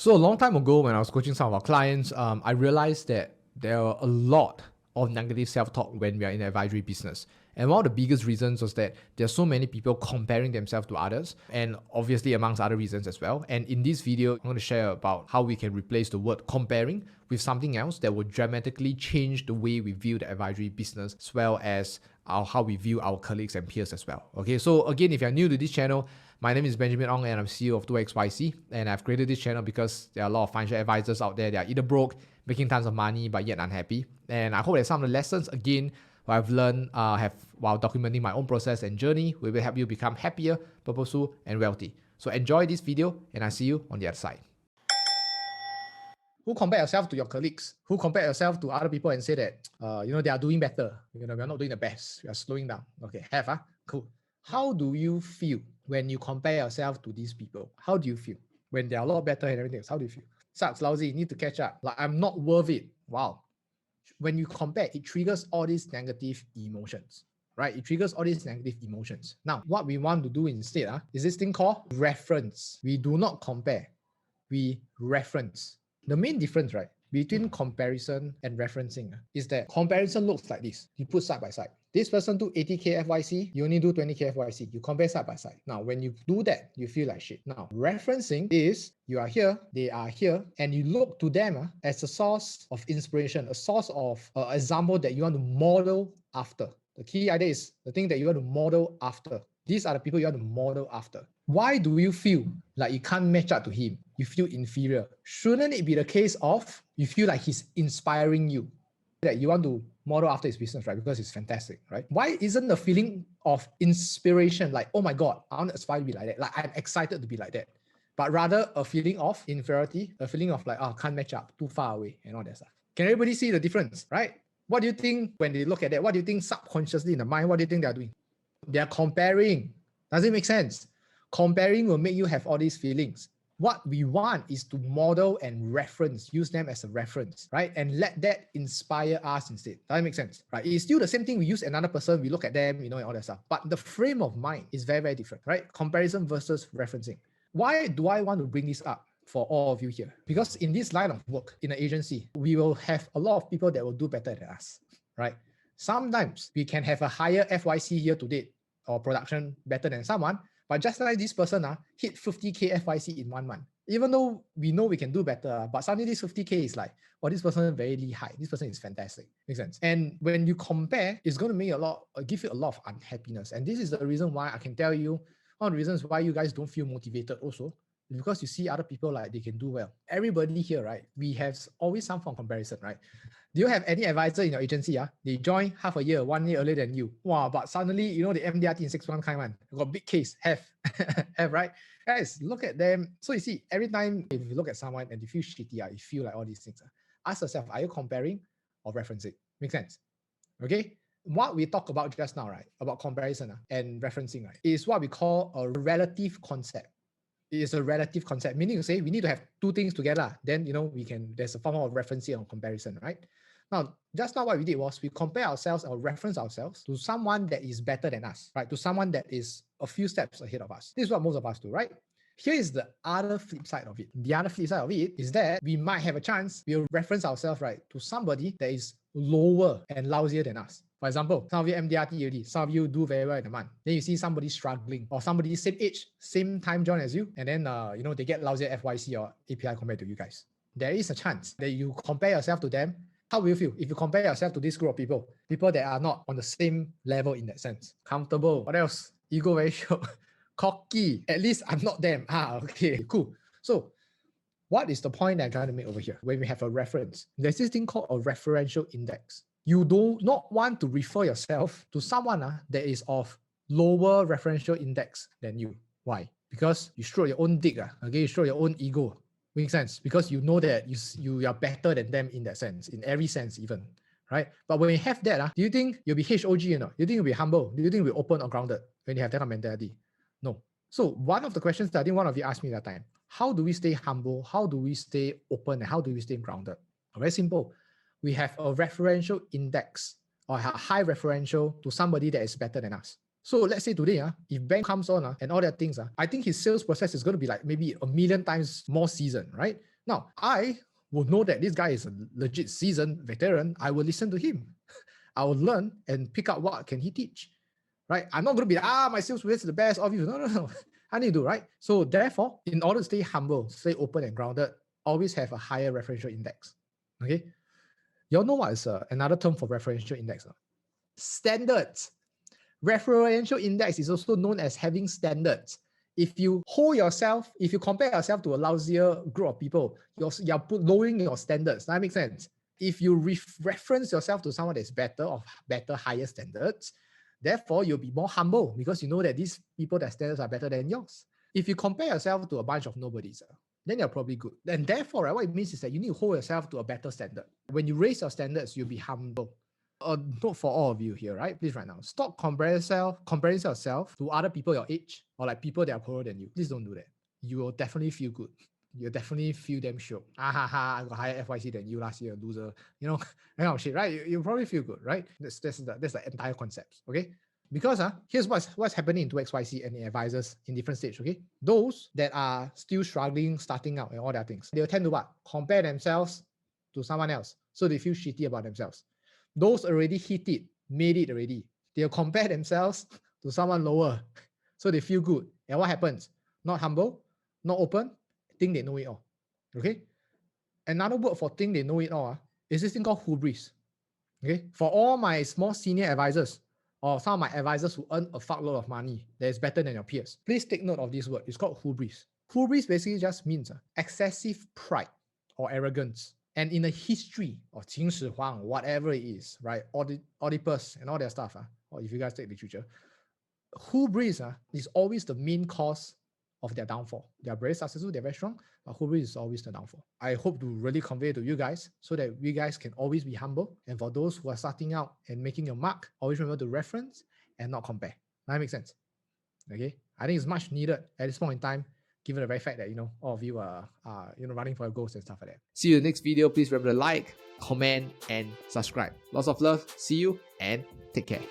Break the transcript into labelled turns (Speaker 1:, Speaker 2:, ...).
Speaker 1: So a long time ago when I was coaching some of our clients, I realized that there are a lot of negative self-talk when we are in the advisory business. And one of the biggest reasons was that there's so many people comparing themselves to others, and obviously amongst other reasons as well. And in this video, I'm going to share about how we can replace the word comparing with something else that will dramatically change the way we view the advisory business, as well as how we view our colleagues and peers as well. Okay, so again, if you're new to this channel, my name is Benjamin Ong and I'm CEO of 2XYC, and I've created this channel because there are a lot of financial advisors out there that are either broke, making tons of money but yet unhappy. And I hope that some of the lessons, again, what I've learned while documenting my own process and journey will help you become happier, purposeful, and wealthy. So enjoy this video and I'll see you on the other side. Who compare yourself to your colleagues? Who compare yourself to other people and say that, they are doing better? We're not doing the best. We are slowing down. Okay, cool. How do you feel when you compare yourself to these people? How do you feel when they're a lot better and everything else? How do you feel? Sucks, lousy, need to catch up. Like, I'm not worth it. Wow. When you compare, it triggers all these negative emotions, right? It triggers all these negative emotions. Now, what we want to do instead is this thing called reference. We do not compare, we reference. The main difference, right, between comparison and referencing is that comparison looks like this. You put side by side. This person do 80K FYC, you only do 20K FYC. You compare side by side. Now, when you do that, you feel like shit. Now, referencing is you are here, they are here, and you look to them as a source of inspiration, a source of example that you want to model after. The key idea is the thing that you want to model after. These are the people you want to model after. Why do you feel like you can't match up to him? You feel inferior. Shouldn't it be the case of you feel like he's inspiring you? That you want to model after his business, right? Because it's fantastic, right? Why isn't the feeling of inspiration like, oh my God, I want to aspire to be like that. Like, I'm excited to be like that. But rather a feeling of inferiority, a feeling of like, oh, can't match up, too far away, and all that stuff. Can everybody see the difference, right? What do you think when they look at that? What do you think subconsciously in the mind? What do you think they're doing? They're comparing. Does it make sense? Comparing will make you have all these feelings. What we want is to model and reference, use them as a reference, right? And let that inspire us instead. Does that make sense? Right? It's still the same thing. We use another person, we look at them, and all that stuff. But the frame of mind is very, very different, right? Comparison versus referencing. Why do I want to bring this up for all of you here? Because in this line of work, in an agency, we will have a lot of people that will do better than us, right? Sometimes we can have a higher FYC year to date or production better than someone, but just like this person hit 50K FYC in 1 month. Even though we know we can do better, but suddenly this 50K is like, oh, this person is very high. This person is fantastic. Makes sense. And when you compare, it's going to make give you a lot of unhappiness. And this is the reason why I can tell you, one of the reasons why you guys don't feel motivated also, because you see other people like they can do well. Everybody here, right? We have always some form of comparison, right? Do you have any advisor in your agency? They join half a year, 1 year earlier than you. Wow, but suddenly, the MDRT in 6 months kind man. Got big case, have, right? Guys, look at them. So you see, every time if you look at someone and you feel shitty, you feel like all these things. Ask yourself, are you comparing or referencing? Make sense? Okay? What we talked about just now, right, about comparison and referencing, right, is what we call a relative concept. It is a relative concept, meaning to say we need to have two things together. Then, there's a form of referencing or comparison, right? Now, just now what we did was we compare ourselves or reference ourselves to someone that is better than us, right? To someone that is a few steps ahead of us. This is what most of us do, right? Here is the other flip side of it. The other flip side of it is that we might have a chance, we'll reference ourselves, right, to somebody that is lower and lousier than us. For example, some of you MDRT already, some of you do very well in a month. Then you see somebody struggling or somebody same age, same time join as you, and then they get lousier FYC or API compared to you guys. There is a chance that you compare yourself to them. How will you feel if you compare yourself to this group of people that are not on the same level in that sense? Comfortable. What else? Ego very short. Cocky. At least I'm not them. Okay, cool. So what is the point that I'm trying to make over here? When we have a reference, there's this thing called a referential index. You do not want to refer yourself to someone that is of lower referential index than you. Why? Because you stroke your own dick. Okay, you stroke your own ego. Makes sense, because you know that you are better than them in that sense, in every sense even, right? But when you have that, do you think you'll be HOG or not? Do you think you'll be humble? Do you think you'll be open or grounded when you have that kind of mentality? No. So one of the questions that I think one of you asked me that time, how do we stay humble? How do we stay open? And how do we stay grounded? Very simple. We have a referential index or a high referential to somebody that is better than us. So let's say today, if Ben comes on and all that things, I think his sales process is going to be like maybe 1,000,000 times more seasoned, right? Now, I will know that this guy is a legit seasoned veteran. I will listen to him. I will learn and pick up what can he teach, right? I'm not going to be, my sales is the best of you. No. I need to do, right? So therefore, in order to stay humble, stay open and grounded, always have a higher referential index, okay? You all know what is another term for referential index? Standards. Referential index is also known as having standards. If you compare yourself to a lousier group of people, you're lowering your standards. That makes sense. If you reference yourself to someone that's better or higher standards, therefore you'll be more humble because you know that these people, their standards are better than yours. If you compare yourself to a bunch of nobodies, then you're probably good. And therefore, right, what it means is that you need to hold yourself to a better standard. When you raise your standards, you'll be humble. Note for all of you here, right? Please right now, stop comparing yourself to other people your age or like people that are poorer than you. Please don't do that. You will definitely feel good. You'll definitely feel damn sure. I got higher FYC than you last year, loser. You know, that kind of shit, right? You'll probably feel good, right? That's the entire concept, okay? Because here's what's happening in 2XYC and the advisors in different stages, okay? Those that are still struggling, starting out and all that things, they'll tend to what? Compare themselves to someone else. So they feel shitty about themselves. Those already hit it, made it already, they'll compare themselves to someone lower. So they feel good. And what happens? Not humble, not open, think they know it all. Okay? Another word for think they know it all is this thing called hubris. Okay? For all my small senior advisors, or some of my advisors who earn a fuckload of money that is better than your peers, please take note of this word. It's called hubris. Hubris basically just means excessive pride or arrogance. And in the history of Qin Shi Huang, whatever it is, right, Oedipus and all that stuff, or if you guys take literature, hubris is always the main cause of their downfall. They are very successful, they're very strong, but hubris is always the downfall. I hope to really convey to you guys so that you guys can always be humble. And for those who are starting out and making your mark, always remember to reference and not compare. That makes sense. Okay? I think it's much needed at this point in time, given the very fact that, all of you are running for your goals and stuff like that. See you in the next video. Please remember to like, comment, and subscribe. Lots of love. See you and take care.